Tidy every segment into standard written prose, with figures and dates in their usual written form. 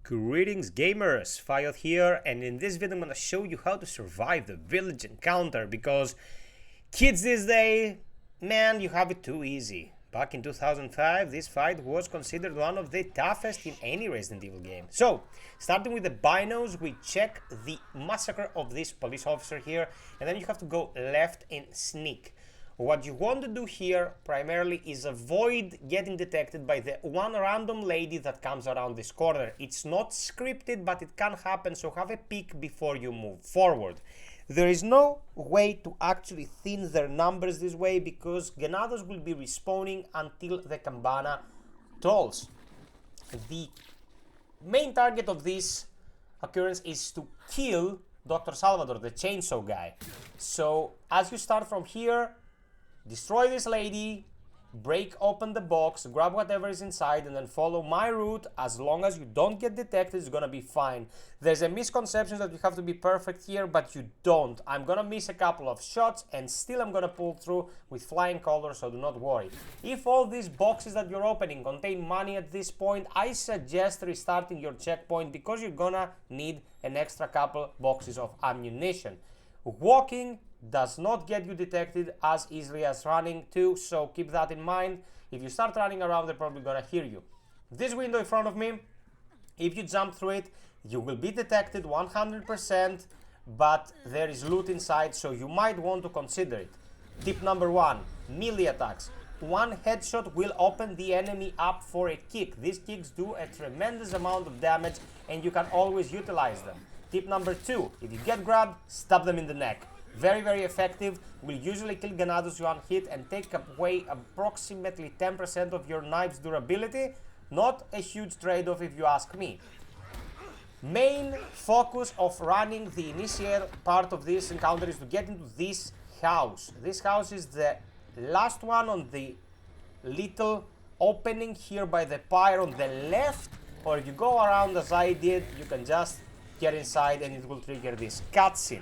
Greetings gamers, FiOth here, and in this video I'm gonna show you how to survive the village encounter because kids these days, man, you have it too easy. Back in 2005, this fight was considered one of the toughest in any Resident Evil game. So, starting with the binos, we check the massacre of this police officer here, and then you have to go left and sneak. What you want to do here primarily is avoid getting detected by the one random lady that comes around this corner. It's not scripted, but it can happen, so have a peek before you move forward. There is no way to actually thin their numbers this way because Ganados will be respawning until the Campana tolls. The main target of this occurrence is to kill Dr. Salvatore, the chainsaw guy. So as you start from here, destroy this lady, break open the box, grab whatever is inside, and then follow my route. As long as you don't get detected, it's gonna be fine. There's a misconception that you have to be perfect here, but you don't. I'm gonna miss a couple of shots, and still I'm gonna pull through with flying colors, so do not worry. If all these boxes that you're opening contain money at this point, I suggest restarting your checkpoint because you're gonna need an extra couple boxes of ammunition. Walking does not get you detected as easily as running too, so keep that in mind. If you start running around, they're probably gonna hear you. This window in front of me, if you jump through it, you will be detected 100%, but there is loot inside, so you might want to consider it. Tip number 1, melee attacks. One headshot will open the enemy up for a kick. These kicks do a tremendous amount of damage, and you can always utilize them. Tip number 2, if you get grabbed, stab them in the neck. Very, very effective, will usually kill Ganados one hit and take away approximately 10% of your knife's durability. Not a huge trade-off if you ask me. Main focus of running the initial part of this encounter is to get into this house. This house is the last one on the little opening here by the pyre on the left, or if you go around as I did, you can just get inside and it will trigger this cutscene.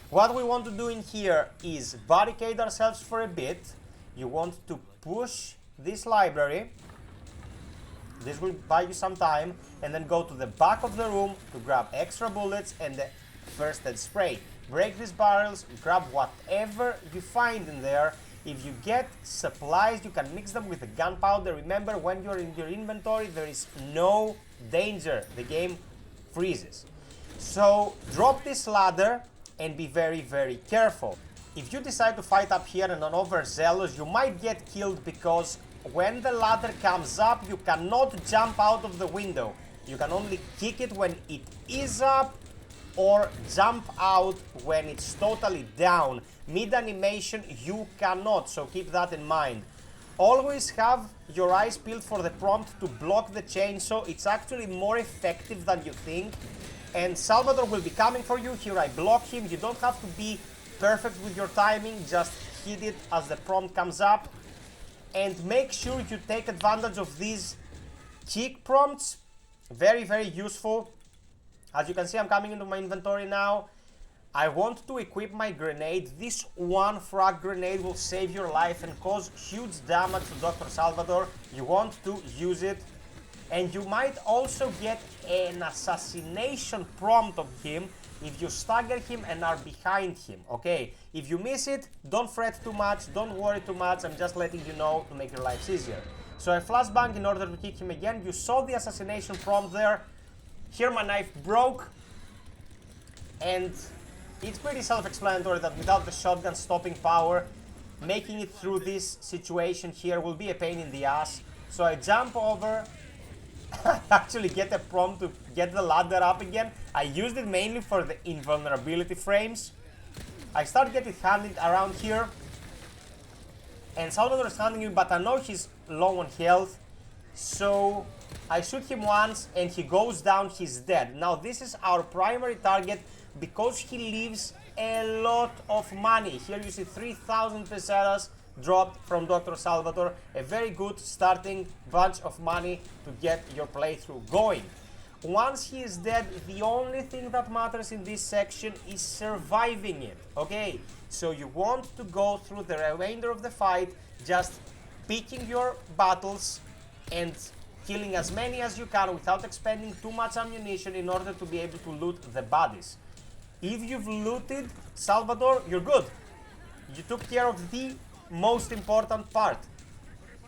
What we want to do in here is barricade ourselves for a bit. You want to push this library. This will buy you some time, and then go to the back of the room to grab extra bullets and the first aid spray. Break these barrels, grab whatever you find in there. If you get supplies, you can mix them with the gunpowder. Remember, when you're in your inventory, there is no danger. The game freezes. So drop this ladder and be very, very careful. If you decide to fight up here and are overzealous, you might get killed because when the ladder comes up, you cannot jump out of the window. You can only kick it when it is up or jump out when it's totally down. Mid-animation, you cannot, so keep that in mind. Always have your eyes peeled for the prompt to block the chainsaw. It's actually more effective than you think. And Salvatore will be coming for you. Here I block him. You don't have to be perfect with your timing. Just hit it as the prompt comes up. And make sure you take advantage of these kick prompts. Very, very useful. As you can see, I'm coming into my inventory now. I want to equip my grenade. This one frag grenade will save your life and cause huge damage to Dr. Salvatore. You want to use it. And you might also get an assassination prompt of him if you stagger him and are behind him, okay? If you miss it, don't fret too much, don't worry too much, I'm just letting you know to make your lives easier. So I flashbang in order to kick him again. You saw the assassination prompt there. Here my knife broke, and it's pretty self-explanatory that without the shotgun stopping power, making it through this situation here will be a pain in the ass. So I jump over, actually get a prompt to get the ladder up again. I used it mainly for the invulnerability frames. I start getting handed around here, and Salvatore is handing me, but I know he's low on health, so I shoot him once and he goes down, he's dead. Now this is our primary target because he leaves a lot of money. Here you see 3,000 pesetas dropped from Dr. Salvatore, a very good starting bunch of money to get your playthrough going. Once he is dead, the only thing that matters in this section is surviving it, okay? So you want to go through the remainder of the fight just picking your battles and killing as many as you can without expending too much ammunition in order to be able to loot the bodies. If you've looted Salvatore, you're good. You took care of the most important part.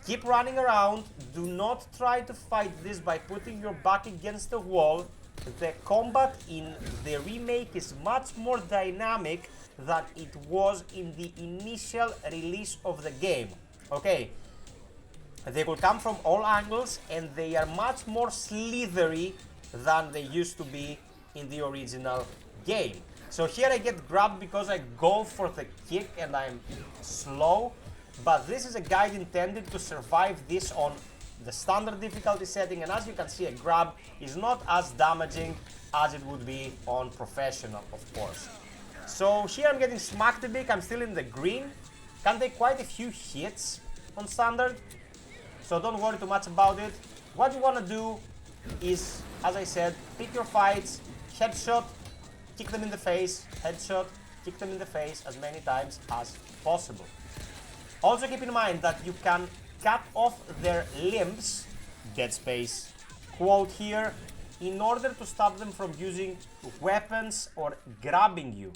Keep running around. Do not try to fight this by putting your back against the wall. The combat in the remake is much more dynamic than it was in the initial release of the game. Okay, they will come from all angles and they are much more slithery than they used to be in the original game. So here I get grabbed because I go for the kick and I'm slow, but this is a guide intended to survive this on the standard difficulty setting, and as you can see, a grab is not as damaging as it would be on professional, of course. So here I'm getting smacked a bit. I'm still in the green. Can take quite a few hits on standard, so don't worry too much about it. What you want to do is, as I said, pick your fights, headshot, kick them in the face, headshot, kick them in the face as many times as possible. Also keep in mind that you can cut off their limbs, Dead Space quote here, in order to stop them from using weapons or grabbing you.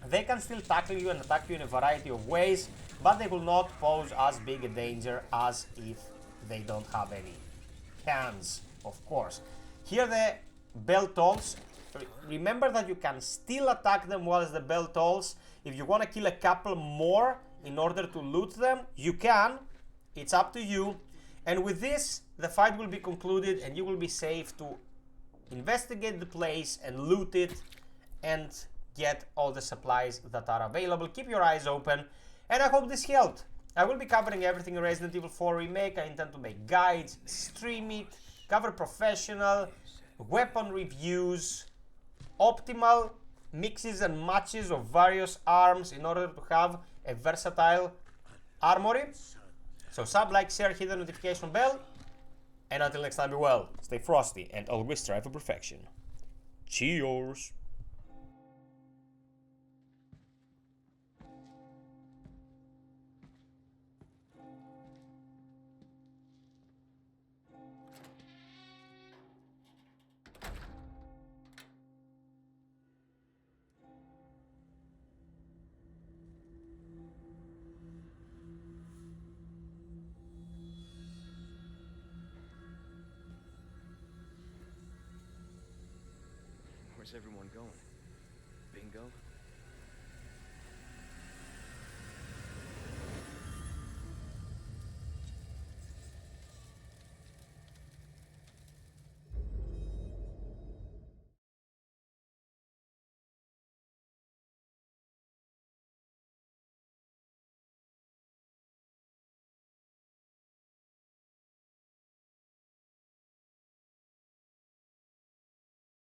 They can still tackle you and attack you in a variety of ways, but they will not pose as big a danger as if they don't have any hands, of course. Here the bell tolls. Remember that you can still attack them whilst the bell tolls. If you want to kill a couple more in order to loot them, you can. It's up to you. And with this, the fight will be concluded and you will be safe to investigate the place and loot it and get all the supplies that are available. Keep your eyes open, and I hope this helped. I will be covering everything in Resident Evil 4 Remake. I intend to make guides, stream it, cover professional, weapon reviews, optimal mixes and matches of various arms in order to have a versatile armory. So sub, like, share, hit the notification bell, and until next time, be well, stay frosty, and always strive for perfection. Cheers! Where's everyone going? Bingo?